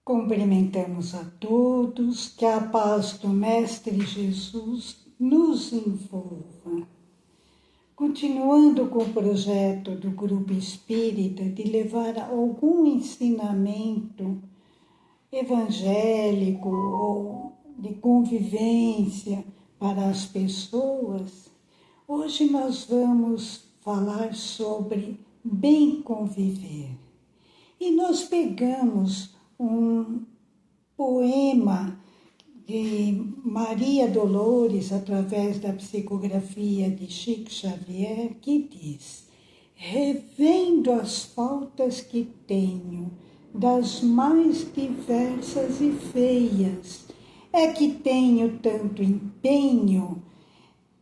Cumprimentamos a todos, que a paz do Mestre Jesus nos envolva. Continuando com o projeto do Grupo Espírita de levar algum ensinamento evangélico ou de convivência para as pessoas, hoje nós vamos falar sobre bem conviver. E nós pegamos um poema de Maria Dolores, através da psicografia de Chico Xavier, que diz: revendo as faltas que tenho, das mais diversas e feias, é que tenho tanto empenho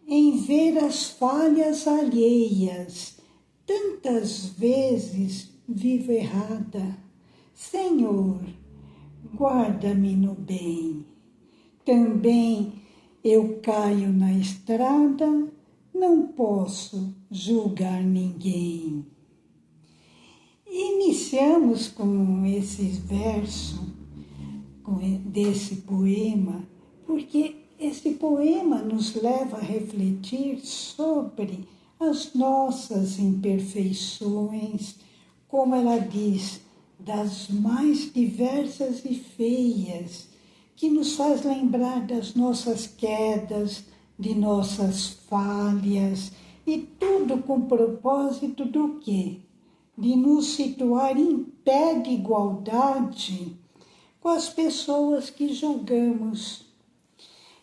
em ver as falhas alheias, tantas vezes vivo errada. Senhor, guarda-me no bem. Também eu caio na estrada, não posso julgar ninguém. Iniciamos com esse verso, desse poema, porque esse poema nos leva a refletir sobre as nossas imperfeições, como ela diz, das mais diversas e feias, que nos faz lembrar das nossas quedas, de nossas falhas, e tudo com propósito do quê? De nos situar em pé de igualdade com as pessoas que julgamos.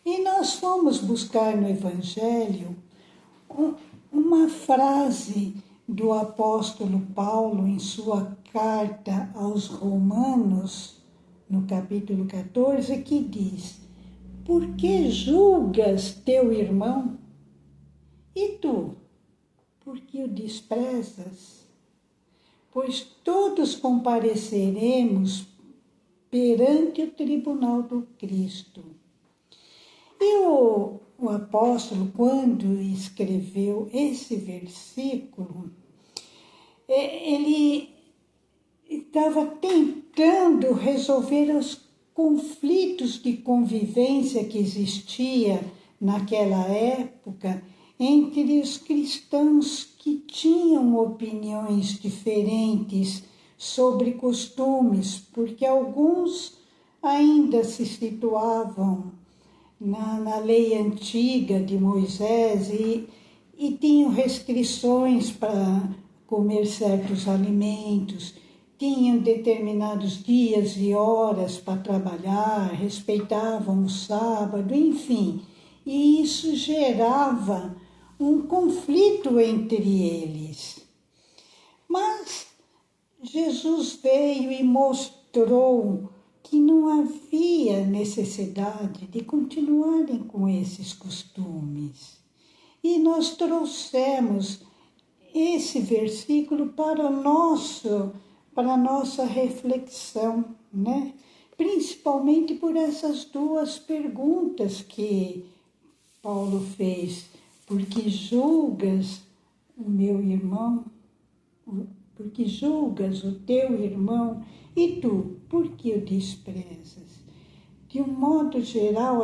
E nós fomos buscar no Evangelho uma frase do apóstolo Paulo em sua carta aos Romanos, no capítulo 14, que diz: por que julgas teu irmão? E tu, por que o desprezas? Pois todos compareceremos perante o tribunal do Cristo. E o apóstolo, quando escreveu esse versículo, ele estava tentando resolver os conflitos de convivência que existia naquela época entre os cristãos que tinham opiniões diferentes sobre costumes, porque alguns ainda se situavam na lei antiga de Moisés e tinham restrições para comer certos alimentos, tinham determinados dias e horas para trabalhar, respeitavam o sábado, enfim. E isso gerava um conflito entre eles. Mas Jesus veio e mostrou que não havia necessidade de continuarem com esses costumes. E nós trouxemos esse versículo para a nossa reflexão, né? Principalmente por essas duas perguntas que Paulo fez. Por que julgas o meu irmão? Por que julgas o teu irmão? E tu, por que o desprezas? De um modo geral,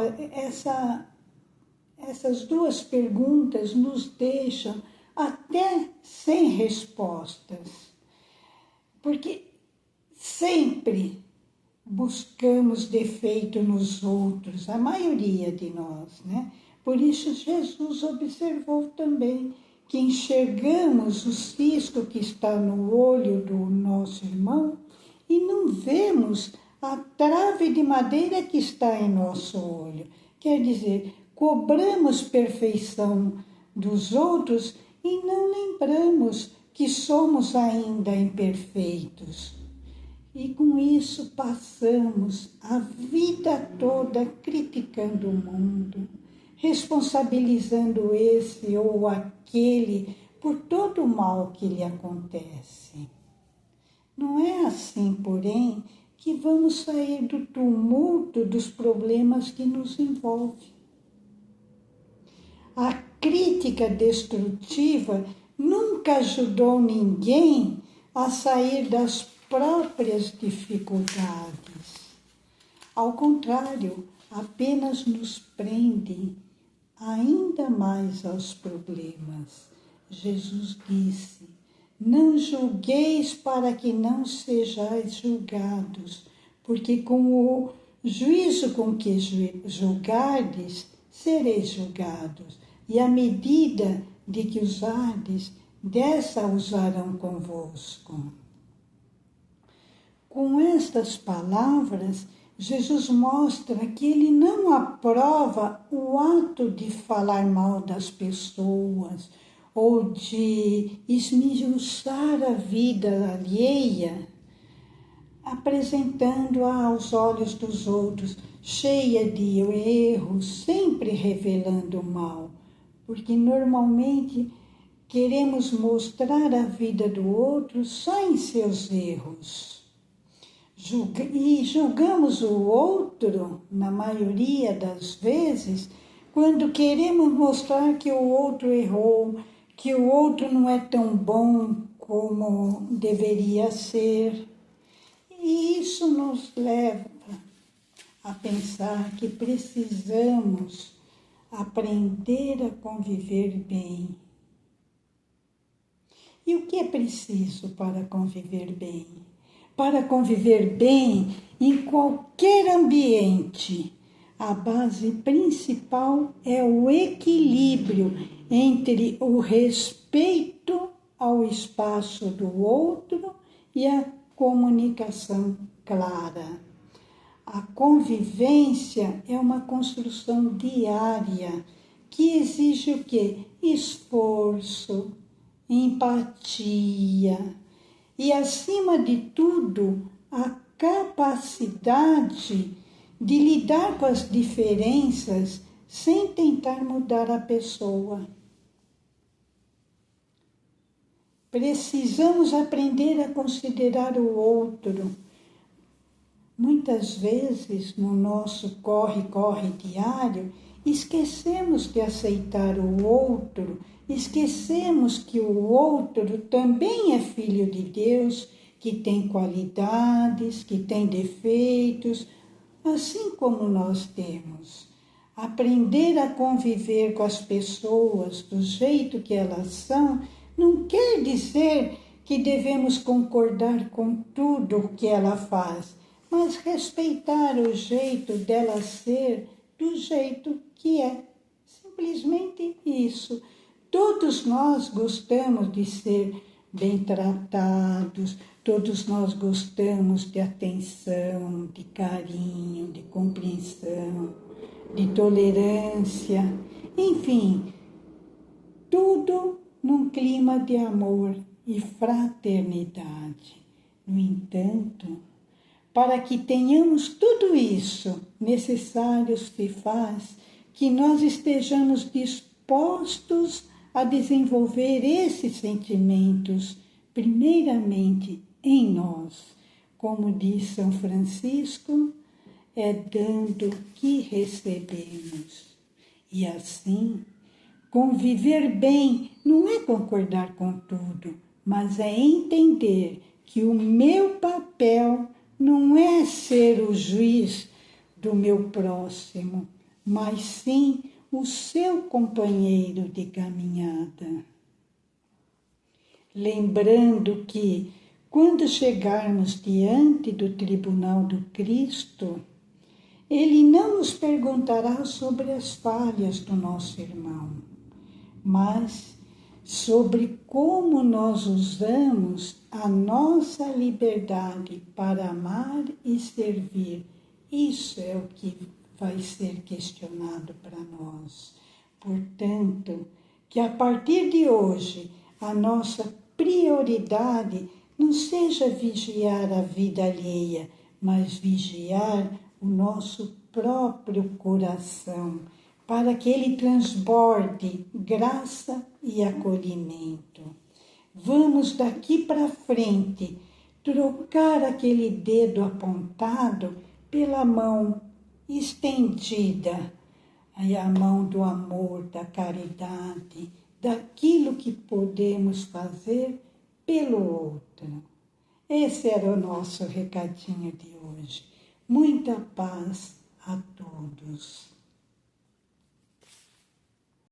essas duas perguntas nos deixam até sem respostas, porque sempre buscamos defeito nos outros, a maioria de nós, né? Por isso Jesus observou também que enxergamos o cisco que está no olho do nosso irmão e não vemos a trave de madeira que está em nosso olho. Quer dizer, cobramos perfeição dos outros e não lembramos que somos ainda imperfeitos. E com isso passamos a vida toda criticando o mundo, responsabilizando esse ou aquele por todo o mal que lhe acontece. Não é assim, porém, que vamos sair do tumulto dos problemas que nos envolvem. A crítica destrutiva nunca ajudou ninguém a sair das próprias dificuldades. Ao contrário, apenas nos prendem ainda mais aos problemas. Jesus disse: não julgueis para que não sejais julgados, porque com o juízo com que julgardes, sereis julgados, e a medida de que usardes, dessa usarão convosco. Com estas palavras, Jesus mostra que ele não aprova o ato de falar mal das pessoas ou de esmiuçar a vida alheia, apresentando-a aos olhos dos outros, cheia de erros, sempre revelando o mal, porque normalmente queremos mostrar a vida do outro só em seus erros. E julgamos o outro, na maioria das vezes, quando queremos mostrar que o outro errou, que o outro não é tão bom como deveria ser. E isso nos leva a pensar que precisamos aprender a conviver bem. E o que é preciso para conviver bem? Para conviver bem em qualquer ambiente, a base principal é o equilíbrio entre o respeito ao espaço do outro e a comunicação clara. A convivência é uma construção diária que exige o quê? Esforço, empatia e, acima de tudo, a capacidade de lidar com as diferenças sem tentar mudar a pessoa. Precisamos aprender a considerar o outro. Muitas vezes, no nosso corre-corre diário, esquecemos de aceitar o outro, esquecemos que o outro também é filho de Deus, que tem qualidades, que tem defeitos, assim como nós temos. Aprender a conviver com as pessoas do jeito que elas são não quer dizer que devemos concordar com tudo o que ela faz, mas respeitar o jeito dela ser do jeito que é. Simplesmente isso. Todos nós gostamos de ser bem tratados, todos nós gostamos de atenção, de carinho, de compreensão, de tolerância, enfim, tudo num clima de amor e fraternidade. No entanto, para que tenhamos tudo isso, necessário se faz que nós estejamos dispostos a desenvolver esses sentimentos, primeiramente em nós. Como diz São Francisco, é dando que recebemos. E assim, conviver bem não é concordar com tudo, mas é entender que o meu papel não é ser o juiz do meu próximo, mas sim o seu companheiro de caminhada. Lembrando que, quando chegarmos diante do tribunal do Cristo, Ele não nos perguntará sobre as falhas do nosso irmão, mas sobre como nós usamos a nossa liberdade para amar e servir. Isso é o que vai ser questionado para nós. Portanto, que a partir de hoje a nossa prioridade não seja vigiar a vida alheia, mas vigiar o nosso próprio coração, para que ele transborde graça e acolhimento. Vamos daqui para frente trocar aquele dedo apontado pela mão estendida, aí a mão do amor, da caridade, daquilo que podemos fazer pelo outro. Esse era o nosso recadinho de hoje. Muita paz a todos.